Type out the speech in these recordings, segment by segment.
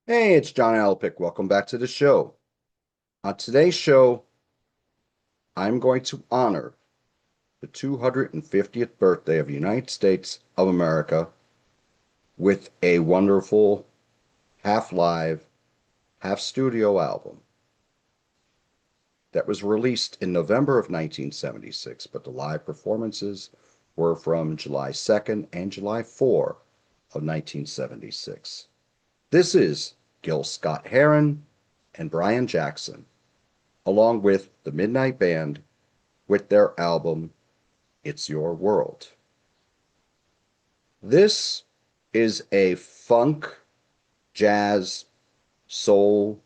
Hey, it's John Alpic. Welcome back to the show. On today's show, I'm going to honor the 250th birthday of the United States of America with a wonderful half live, half studio album that was released in November of 1976, but the live performances were from July 2nd and July 4 of 1976. This is Gil Scott-Heron and Brian Jackson, along with the Midnight Band with their album It's Your World. This is a funk, jazz, soul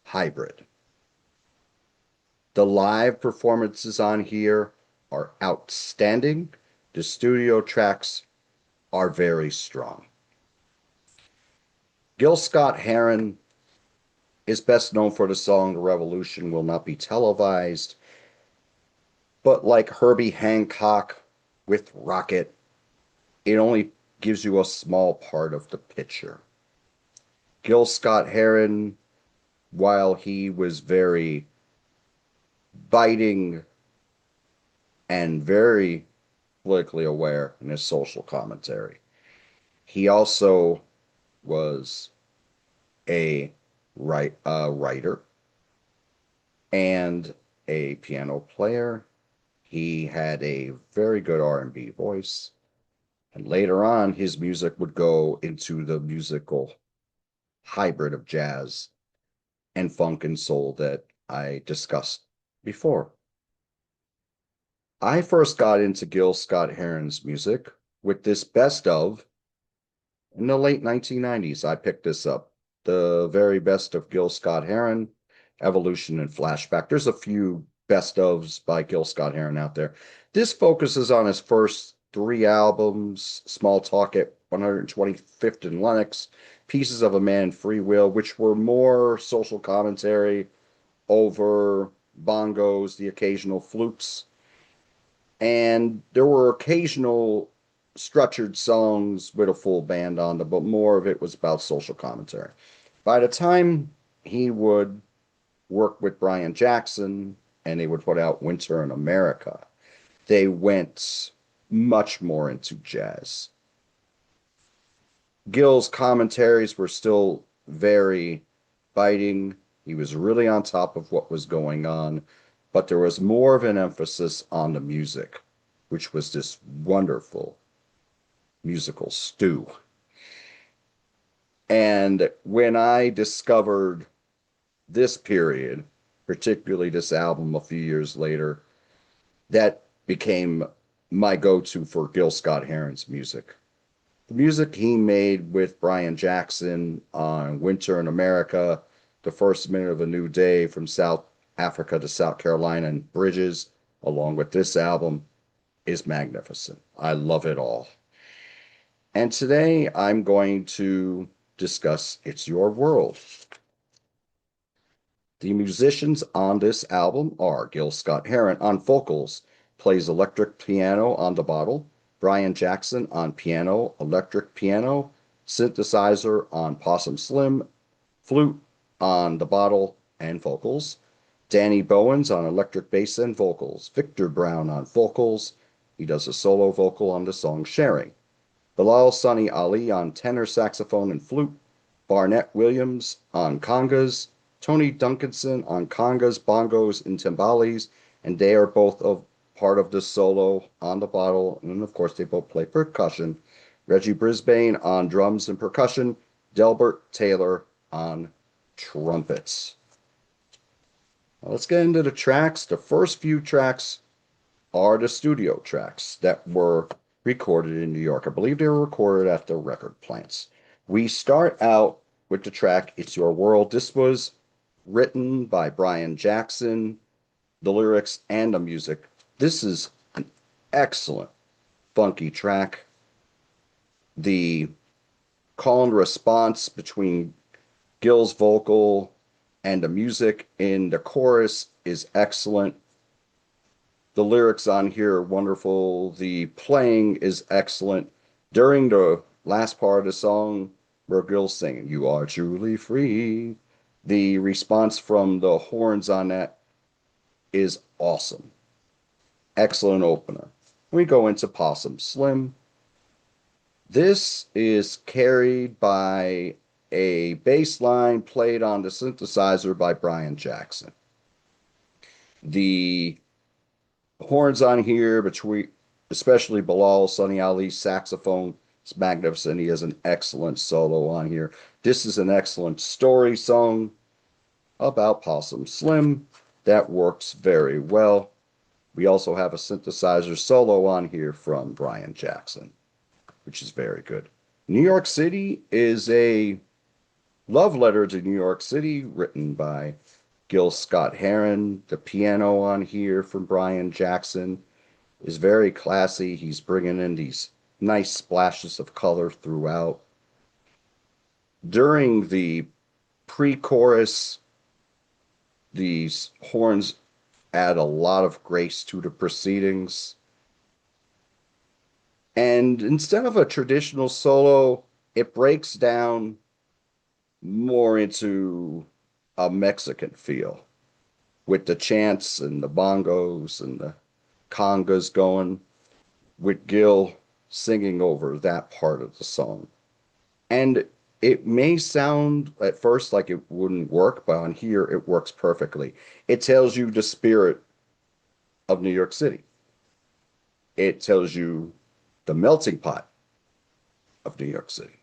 hybrid. The live performances on here are outstanding. The studio tracks are very strong. Gil Scott-Heron is best known for the song The Revolution Will Not Be Televised, but like Herbie Hancock with Rocket, it only gives you a small part of the picture. Gil Scott-Heron, while he was very biting and very politically aware in his social commentary, he also was a writer and a piano player. He had a very good R&B voice. And later on, his music would go into the musical hybrid of jazz and funk and soul that I discussed before. I first got into Gil Scott-Heron's music with this best of in the late 1990s. I picked this up, the very best of Gil Scott-Heron, Evolution and Flashback. There's a few best ofs by Gil Scott-Heron out there. This focuses on his first three albums, Small Talk at 125th and Lenox, Pieces of a Man, Free Will, which were more social commentary over bongos, the occasional flutes, and there were occasional structured songs with a full band on them, but more of it was about social commentary. By the time he would work with Brian Jackson and they would put out Winter in America, they went much more into jazz. Gil's commentaries were still very biting. He was really on top of what was going on, but there was more of an emphasis on the music, which was this wonderful musical stew. And when I discovered this period, particularly this album a few years later, that became my go-to for Gil Scott-Heron's music. The music he made with Brian Jackson on Winter in America, The First Minute of a New Day, From South Africa to South Carolina, and Bridges, along with this album, is magnificent. I love it all. And today I'm going to discuss It's Your World. The musicians on this album are Gil Scott-Heron on vocals, plays electric piano on the bottle, Brian Jackson on piano, electric piano, synthesizer on Possum Slim, flute on the bottle and vocals, Danny Bowens on electric bass and vocals, Victor Brown on vocals. He does a solo vocal on the song Sharing. Bilal Sunny Ali on tenor saxophone and flute, Barnett Williams on congas, Tony Duncanson on congas, bongos, and timbales, and they are both part of the solo on the bottle, and of course they both play percussion. Reggie Brisbane on drums and percussion, Delbert Taylor on trumpets. Now let's get into the tracks. The first few tracks are the studio tracks that were recorded in New York. I believe they were recorded at the record plants. We start out with the track It's Your World. This was written by Brian Jackson, the lyrics and the music. This is an excellent funky track. The call and response between Gil's vocal and the music in the chorus is excellent. The lyrics on here are wonderful. The playing is excellent. During the last part of the song, where Gil's singing, "You are truly free." The response from the horns on that is awesome. Excellent opener. We go into Possum Slim. This is carried by a bass line played on the synthesizer by Brian Jackson. The horns on here, between especially Bilal Sonny Ali's saxophone, is magnificent. He has an excellent solo on here. This is an excellent story song about Possum Slim that works very well. We also have a synthesizer solo on here from Brian Jackson, which is very good. New York City is a love letter to New York City written by Gil Scott-Heron. The piano on here from Brian Jackson is very classy. He's bringing in these nice splashes of color throughout. During the pre-chorus, these horns add a lot of grace to the proceedings. And instead of a traditional solo, it breaks down more into a Mexican feel with the chants and the bongos and the congas going, with Gil singing over that part of the song. And it may sound at first like it wouldn't work, but on here it works perfectly. It tells you the spirit of New York City. It tells you the melting pot of New York City.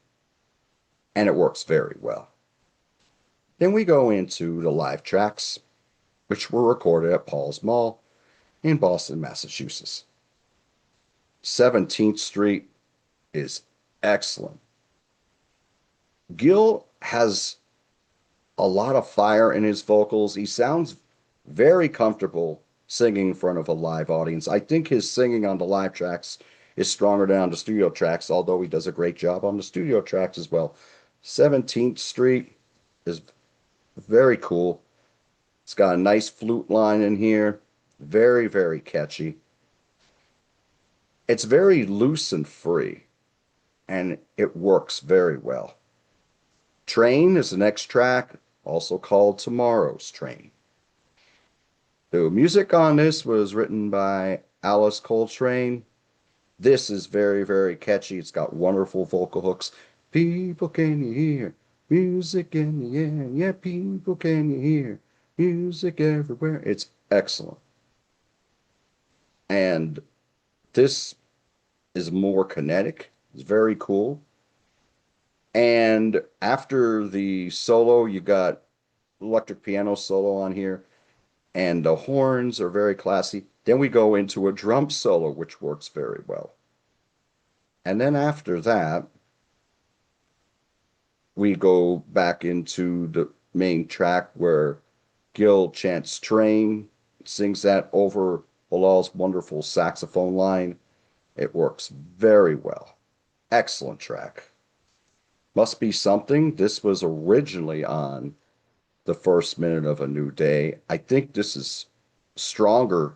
And it works very well. Then we go into the live tracks, which were recorded at Paul's Mall in Boston, Massachusetts. 17th Street is excellent. Gil has a lot of fire in his vocals. He sounds very comfortable singing in front of a live audience. I think his singing on the live tracks is stronger than on the studio tracks, although he does a great job on the studio tracks as well. 17th Street is very cool. It's got a nice flute line in here. Very, very catchy. It's very loose and free, and it works very well. Train is the next track, also called Tomorrow's Train. The music on this was written by Alice Coltrane. This is very, very catchy. It's got wonderful vocal hooks. People, can you hear? Music in the air. Yeah, people, can you hear? Music everywhere. It's excellent. And this is more kinetic. It's very cool. And after the solo, you got electric piano solo on here, and the horns are very classy. Then we go into a drum solo, which works very well. And then after that, we go back into the main track where Gil chants Train, sings that over Bilal's wonderful saxophone line. It works very well. Excellent track. Must Be Something. This was originally on the first minute of A New Day. I think this is stronger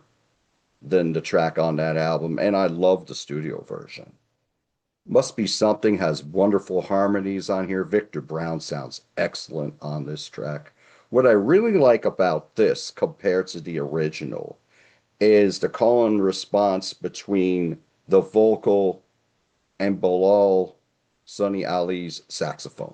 than the track on that album, and I love the studio version. Must Be Something has wonderful harmonies on here. Victor Brown sounds excellent on this track. What I really like about this compared to the original is the call and response between the vocal and Bilal Sonny Ali's saxophone.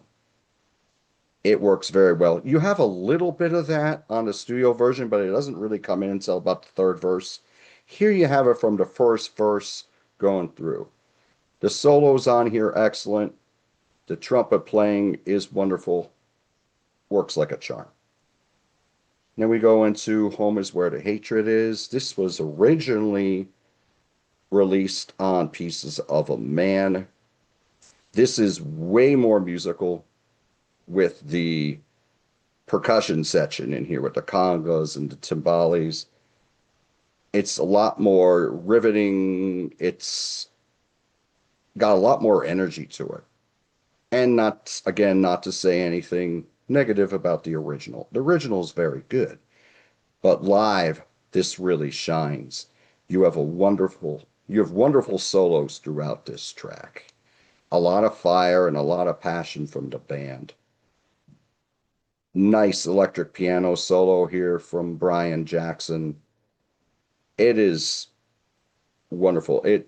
It works very well. You have a little bit of that on the studio version, but it doesn't really come in until about the third verse. Here you have it from the first verse going through. The solos on here excellent. The trumpet playing is wonderful. Works like a charm. Then we go into Home is Where the Hatred Is. This was originally released on Pieces of a Man. This is way more musical with the percussion section in here with the congas and the timbales. It's a lot more riveting. It's got a lot more energy to it. And not, again, not to say anything negative about the original. The original is very good. But live, this really shines. You have wonderful solos throughout this track. a lot of fire and a lot of passion from the band. Nice electric piano solo here from Brian Jackson. It is wonderful. It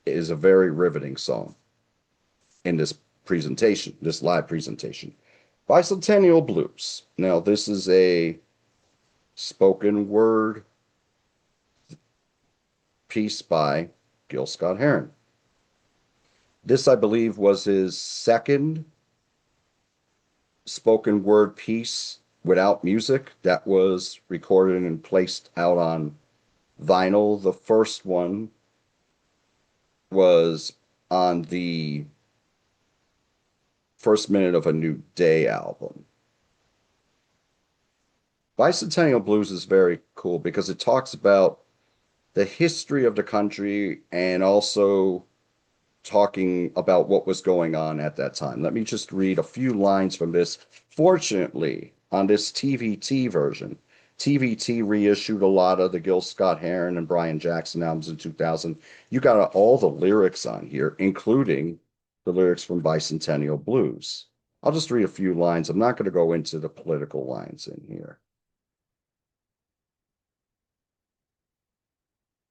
is a very riveting song in this presentation, this live presentation. Bicentennial Blues. Now, this is a spoken word piece by Gil Scott-Heron. This, I believe, was his second spoken word piece without music that was recorded and placed out on vinyl. The first one was on the First Minute of a New Day album. Bicentennial Blues is very cool because it talks about the history of the country and also talking about what was going on at that time. Let me just read a few lines from this. Fortunately, on this TVT version, TVT reissued a lot of the Gil Scott-Heron and Brian Jackson albums in 2000. You got all the lyrics on here, including the lyrics from Bicentennial Blues. I'll just read a few lines. I'm not going to go into the political lines in here.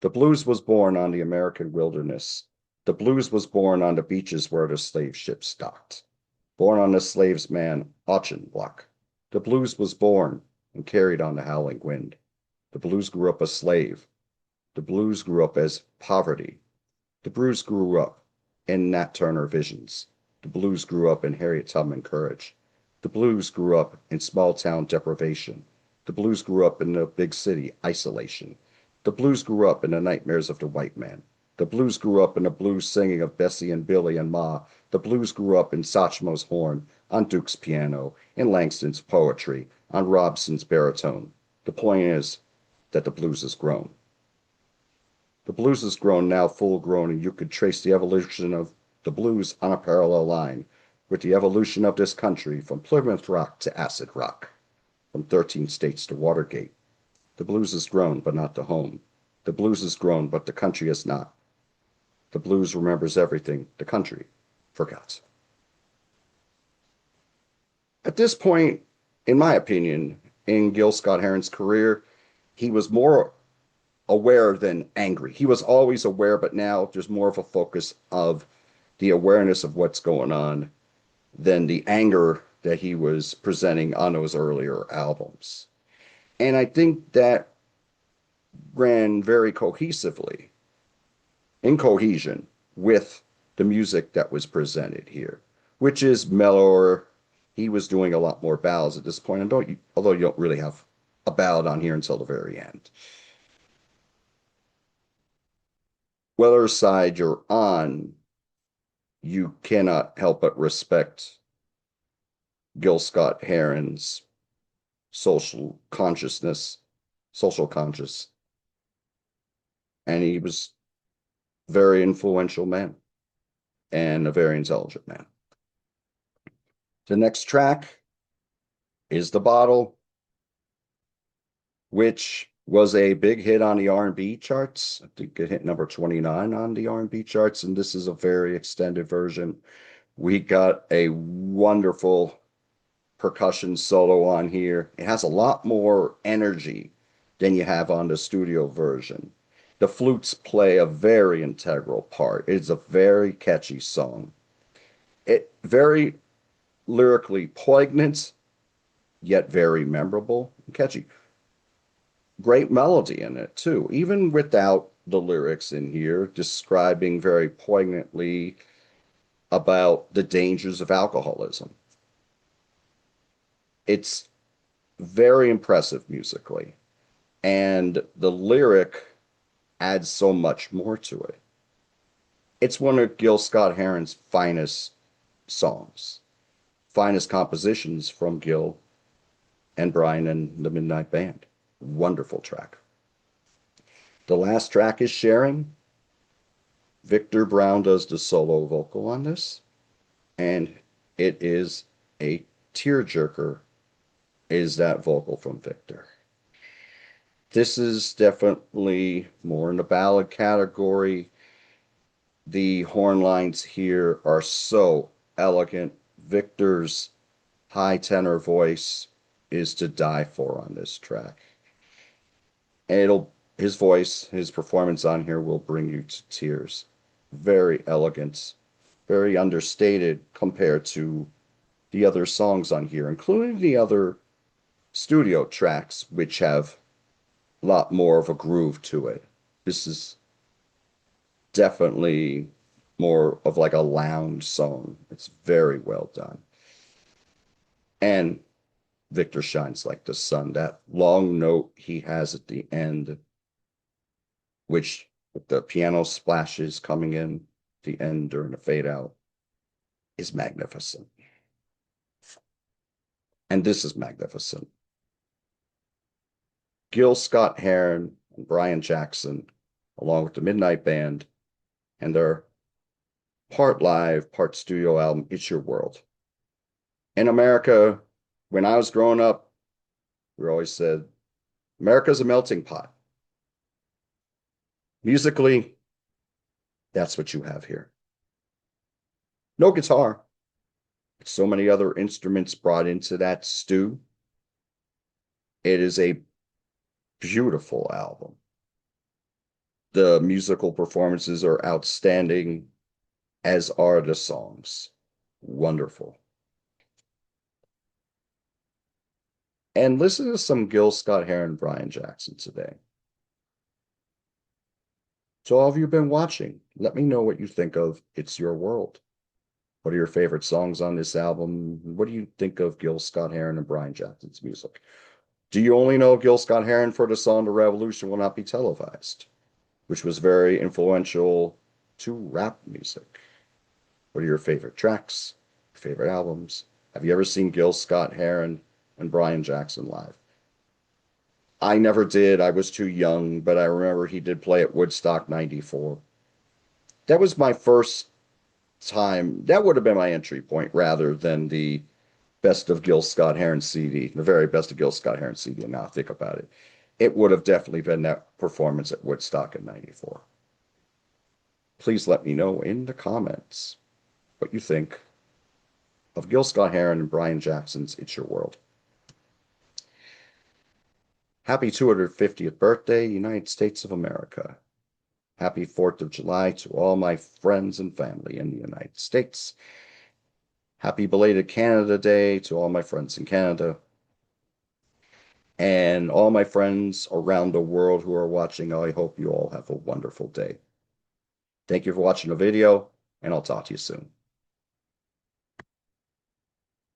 The blues was born on the American wilderness. The blues was born on the beaches where the slave ships docked. Born on the slave's man, Auchinblock. The blues was born and carried on the howling wind. The blues grew up a slave. The blues grew up as poverty. The blues grew up in Nat Turner visions. The blues grew up in Harriet Tubman courage. The blues grew up in small town deprivation. The blues grew up in the big city isolation. The blues grew up in the nightmares of the white man. The blues grew up in the blues singing of Bessie and Billy and Ma. The blues grew up in Satchmo's horn, on Duke's piano, in Langston's poetry, on Robson's baritone. The point is that the blues has grown. The blues has grown now full grown, and you could trace the evolution of the blues on a parallel line with the evolution of this country from Plymouth Rock to acid rock, from 13 states to Watergate. The blues has grown, but not the home. The blues has grown, but the country has not. The blues remembers everything the country forgot. At this point, in my opinion, in Gil Scott-Heron's career, he was more aware than angry. He was always aware, but now there's more of a focus of the awareness of what's going on than the anger that he was presenting on those earlier albums. And I think that ran very cohesively, in cohesion, with the music that was presented here, which is mellower. He was doing a lot more ballads at this point, and although you don't really have a ballad on here until the very end. Whether side you're on, you cannot help but respect Gil Scott-Heron's social consciousness, social conscious. And he was a very influential man and a very intelligent man. The next track is The Bottle, which was a big hit on the R&B charts. I think it hit number 29 on the R&B charts, and this is a very extended version. We got a wonderful percussion solo on here. It has a lot more energy than you have on the studio version. The flutes play a very integral part. It's a very catchy song. It very lyrically poignant, yet very memorable and catchy. Great melody in it too, even without the lyrics in here, describing very poignantly about the dangers of alcoholism. It's very impressive musically, and the lyric adds so much more to it. It's one of Gil Scott-Heron's finest songs, finest compositions from Gil and Brian and the Midnight Band. Wonderful track. The last track is Sharing. Victor Brown does the solo vocal on this, and it is a tearjerker, is that vocal from Victor. This is definitely more in the ballad category. The horn lines here are so elegant. Victor's high tenor voice is to die for on this track. And his voice, his performance on here will bring you to tears. Very elegant, very understated compared to the other songs on here, including the other studio tracks, which have a lot more of a groove to it. This is definitely more of like a lounge song. It's very well done. And Victor shines like the sun. That long note he has at the end, which with the piano splashes coming in the end during the fade out, is magnificent. And this is magnificent. Gil Scott-Heron and Brian Jackson, along with the Midnight Band, and their part live, part studio album, It's Your World. In America, when I was growing up, we always said, America's a melting pot. Musically, that's what you have here. No guitar. So many other instruments brought into that stew. It is a beautiful album. The musical performances are outstanding, as are the songs. Wonderful. And listen to some Gil Scott-Heron and Brian Jackson today. So all of you have been watching, let me know what you think of It's Your World. What are your favorite songs on this album? What do you think of Gil Scott-Heron and Brian Jackson's music? Do you only know Gil Scott-Heron for the song The Revolution Will Not Be Televised, which was very influential to rap music? What are your favorite tracks, favorite albums? Have you ever seen Gil Scott-Heron and Brian Jackson live? I never did. I was too young, but I remember he did play at Woodstock 94. That was my first time. That would have been my entry point rather than the best of Gil Scott-Heron CD, the very best of Gil Scott-Heron CD. And now I think about it, it would have definitely been that performance at Woodstock in 94. Please let me know in the comments what you think of Gil Scott-Heron and Brian Jackson's It's Your World. Happy 250th birthday, United States of America. Happy 4th of July to all my friends and family in the United States. Happy belated Canada Day to all my friends in Canada. And all my friends around the world who are watching, I hope you all have a wonderful day. Thank you for watching the video, and I'll talk to you soon.